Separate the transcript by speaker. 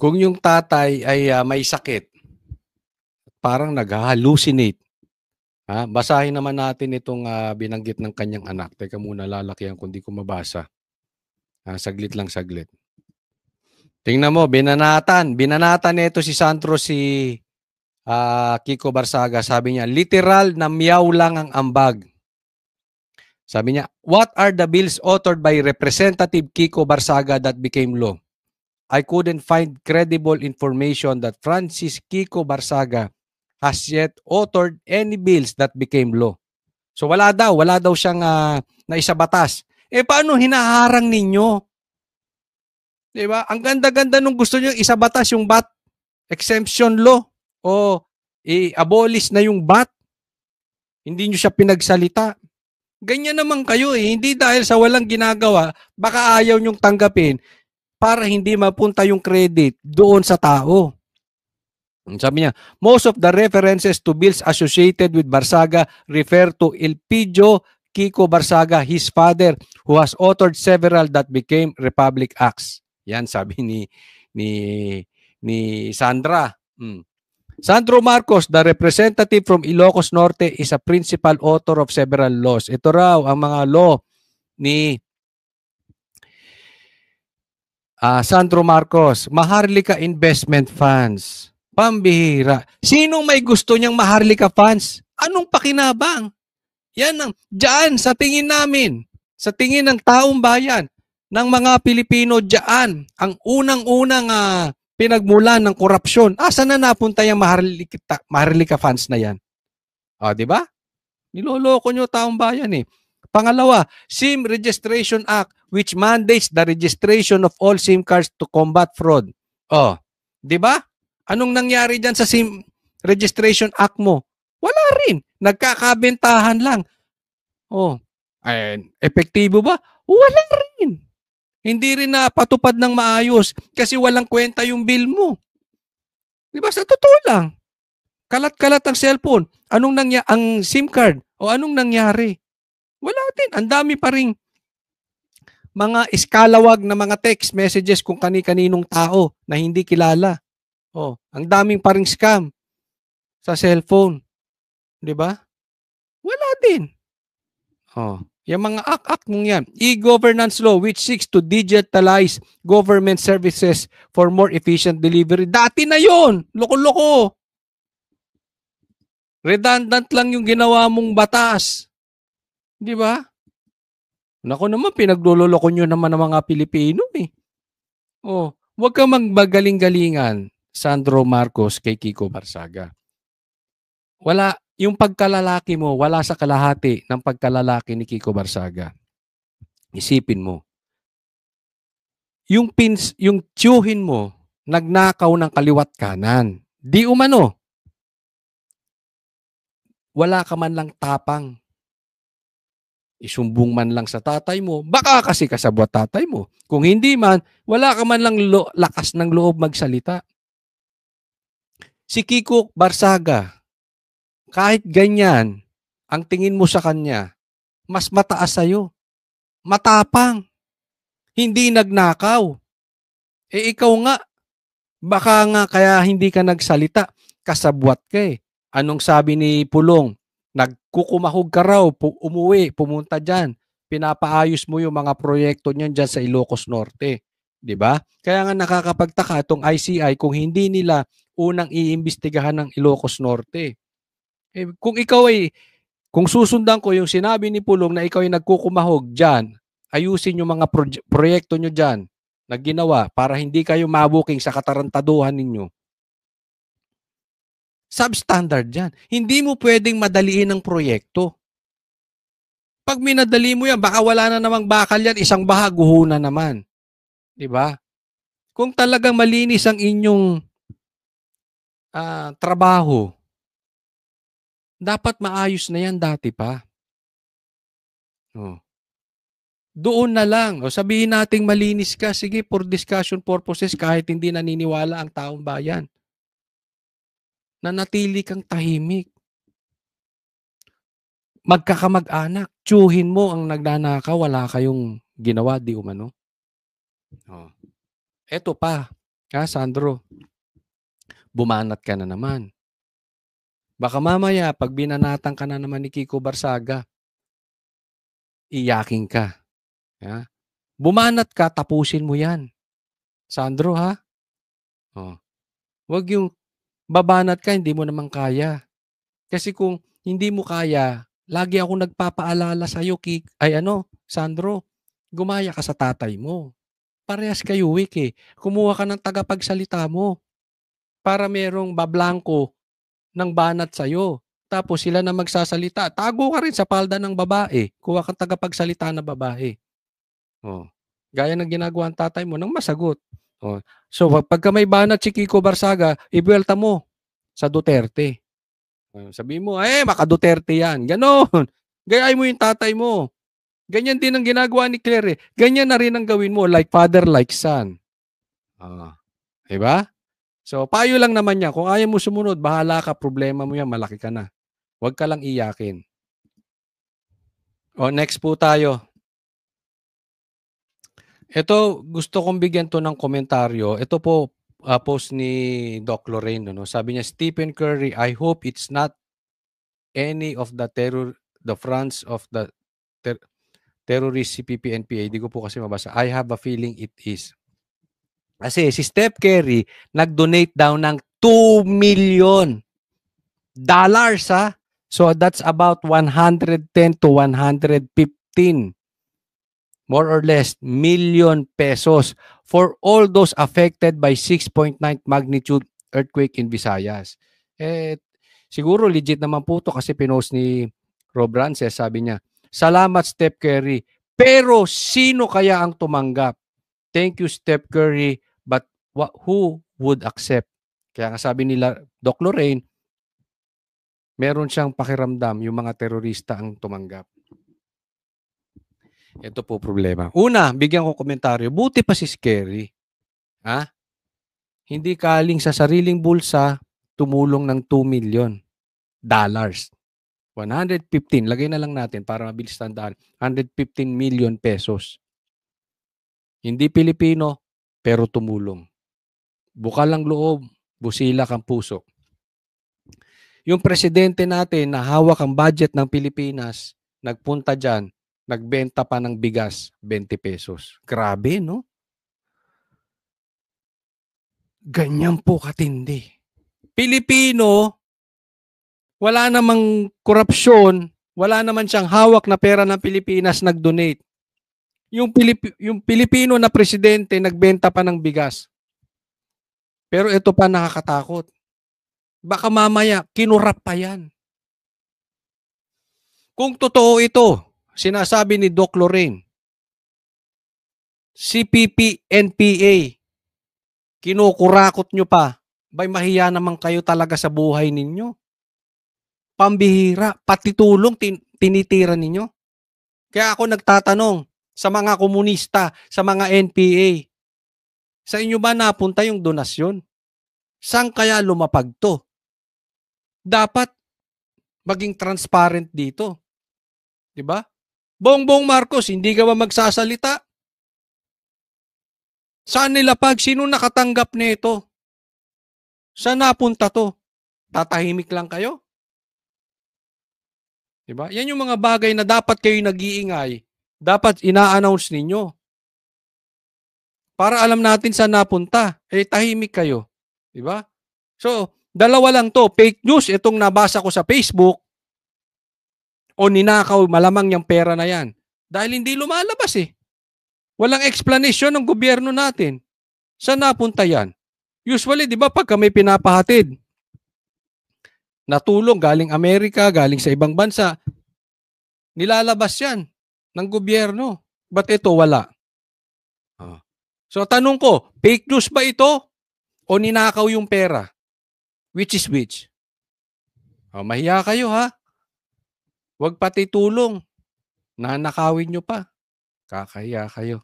Speaker 1: Kung yung tatay ay may sakit, parang nag-hallucinate. Basahin naman natin itong binanggit ng kanyang anak. Teka muna, lalakihan kung di ko mabasa. Saglit lang, saglit. Tingnan mo, binanatan nito si Sandro si Kiko Barsaga. Sabi niya, literal na meow lang ang ambag. Sabi niya, what are the bills authored by Representative Kiko Barsaga that became law? I couldn't find credible information that Francis Kiko Barsaga has yet authored any bills that became law. So wala daw siyang naisabatas. Paano hinaharang ninyo? 'Di ba? Ang ganda-ganda nung gusto niyo isabatas yung VAT exemption law o i-abolish na yung VAT. Hindi niyo siya pinagsalita. Ganyan naman kayo Hindi dahil sa walang ginagawa, baka ayaw niyong tanggapin para hindi mapunta yung credit doon sa tao. Sabi niya, most of the references to bills associated with Barsaga refer to Elpidio Kiko Barsaga, his father, who has authored several that became Republic Acts. Yan sabi ni Sandra. Sandro Marcos, the representative from Ilocos Norte, is a principal author of several laws. Ito raw ang mga law ni Sandro Marcos. Maharlika Investment Funds. Pambihira. Sinong may gusto niyang Maharlika Funds? Anong pakinabang? Yan dyan sa tingin namin, sa tingin ng taong bayan, ng mga Pilipino dyan, ang unang-unang pinagmulan ng korupsyon. Saan na napunta yung Maharlika Funds na yan? Di ba? Niloloko nyo taong bayan Pangalawa, SIM Registration Act, which mandates the registration of all SIM cards to combat fraud. Di ba? Anong nangyari dyan sa SIM Registration Act mo? Wala rin. Nagkakabentahan lang. Epektibo ba? Wala rin. Hindi rin napatupad ng maayos kasi walang kwenta yung bill mo. Di ba? Sa totoo lang. Kalat-kalat ang cellphone. Ang SIM card? Anong nangyari? Wala din. Ang dami pa ring mga iskalawag na mga text messages kung kani-kaninong tao na hindi kilala. Ang daming pa ring scam sa cellphone. Di ba? Wala din. Yung mga act mong yan. E-governance law which seeks to digitalize government services for more efficient delivery. Dati na yon. Loko-loko. Redundant lang yung ginawa mong batas. Di ba? Naku naman, pinagluloloko nyo naman ng mga Pilipino Huwag kang magbagaling-galingan, Sandro Marcos, kay Kiko Barsaga. Wala, yung pagkalalaki mo, wala sa kalahati ng pagkalalaki ni Kiko Barsaga. Isipin mo. Yung tiyuhin mo, nagnakaw ng kaliwat kanan. Di umano. Wala ka man lang tapang. Isumbong man lang sa tatay mo, baka kasi kasabwat tatay mo. Kung hindi man, wala ka man lang lakas ng loob magsalita. Si Kiko Barsaga, kahit ganyan, ang tingin mo sa kanya, mas mataas sa'yo. Matapang. Hindi nagnakaw. Ikaw nga, baka nga kaya hindi ka nagsalita, kasabwat ka Anong sabi ni Pulong? Nagkukumahog ka raw, umuwi, pumunta dyan. Pinapaayos mo yung mga proyekto niyan dyan sa Ilocos Norte. Diba? Kaya nga nakakapagtaka itong ICI kung hindi nila unang iimbestigahan ng Ilocos Norte. Kung ikaw kung susundan ko yung sinabi ni Pulong na ikaw ay nagkukumahog dyan, ayusin yung mga proyekto nyo dyan na ginawa para hindi kayo mabuking sa katarantaduhan ninyo. Substandard yan. Hindi mo pwedeng madaliin ang proyekto. Pag minadali mo yan, baka wala na namang bakal yan, isang baha, guhuna naman. Diba? Kung talagang malinis ang inyong trabaho, dapat maayos na yan dati pa. Doon na lang. Sabihin nating malinis ka, sige, for discussion purposes, kahit hindi naniniwala ang taong bayan. Nanatili kang tahimik. Magkakamag-anak, tiyuhin mo ang nagnanakaw, wala kayong ginawa, di umano. Eto pa, Sandro, bumanat ka na naman. Baka mamaya 'pag binanatan ka na naman ni Kiko Barsaga, iyakin ka, bumanat ka, tapusin mo 'yan, Sandro, ha? Oh, 'wag yung babanat ka hindi mo naman kaya. Kasi kung hindi mo kaya, lagi akong nagpapaalala sa'yo Sandro, gumaya ka sa tatay mo. Parehas kayo weak, eh. Kumuha ka ng tagapagsalita mo para merong bablangko ng banat sa'yo. Tapos sila na magsasalita. Tago ka rin sa palda ng babae. Kuha kang tagapagsalita na babae. Oh. Gaya ng ginagawa ng tatay mo nang masagot. Oh. So, pagka may banat si Kiko Barsaga, ibuelta mo sa Duterte. Sabihin mo, maka Duterte yan. Ganon. Gayahin mo yung tatay mo. Ganyan din ang ginagawa ni Claire. Ganyan na rin ang gawin mo. Like father, like son. Diba? So, payo lang naman yan. Kung ayaw mo sumunod, bahala ka. Problema mo yan. Malaki ka na. Huwag ka lang iyakin. Next po tayo. Ito, gusto kong bigyan to ng komentaryo. Ito po, post ni Doc Lorraine. Sabi niya, Stephen Curry, I hope it's not any of the fronts of the terrorist CPP, NPA. Di ko po kasi mabasa. I have a feeling it is. Kasi si Steph Curry, nag-donate daw ng $2 million. So that's about 110 to 115 more or less million pesos for all those affected by 6.9 magnitude earthquake in Visayas. Siguro legit naman po to kasi pinost ni Rob Rances, sabi niya, salamat Steph Curry, pero sino kaya ang tumanggap? Thank you Steph Curry, but who would accept? Kaya nga sabi nila, Doc Lorraine, meron siyang pakiramdam yung mga terorista ang tumanggap. Ito po problema. Una, bigyan ko komentaryo, buti pa si Scary. Hindi kaling sa sariling bulsa, tumulong ng $2 million. 115, lagay na lang natin para mabilis tandaan, 115 million pesos. Hindi Pilipino, pero tumulong. Bukal ang loob, busila ang puso. Yung presidente natin na hawak ang budget ng Pilipinas, nagpunta dyan, nagbenta pa ng bigas, 20 pesos. Grabe, no? Ganyan po katindi. Pilipino, wala namang korupsyon, wala naman siyang hawak na pera ng Pilipinas, nag-donate. Yung Pilipino na presidente, nagbenta pa ng bigas. Pero ito pa nakakatakot. Baka mamaya, kinurap pa yan. Kung totoo ito, sinasabi ni Doc Lorraine, CPP, NPA, kinukurakot nyo pa, mahiya naman kayo talaga sa buhay ninyo. Pambihira, pati tulong tinitira ninyo. Kaya ako nagtatanong sa mga komunista, sa mga NPA, sa inyo ba napunta yung donasyon? Saan kaya lumapag to? Dapat maging transparent dito. Diba? Bongbong Marcos, hindi ka ba magsasalita? Saan nilapag? Sino nakatanggap nito? Saan napunta to? Tatahimik lang kayo? Diba? Yan yung mga bagay na dapat kayo nag-iingay. Dapat ina-announce ninyo. Para alam natin saan napunta. Tahimik kayo. Diba? So, dalawa lang to. Fake news, itong nabasa ko sa Facebook, o ninakaw, malamang yung pera na yan. Dahil hindi lumalabas eh. Walang explanation ng gobyerno natin. Saan napunta yan? Usually, di ba, pagka may pinapahatid, natulong galing Amerika, galing sa ibang bansa, nilalabas yan ng gobyerno. Ba't ito wala? So, tanong ko, fake news ba ito? O ninakaw yung pera? Which is which? Mahiya kayo ha? Huwag pati tulong. Nanakawin nyo pa. Kakahiya kayo.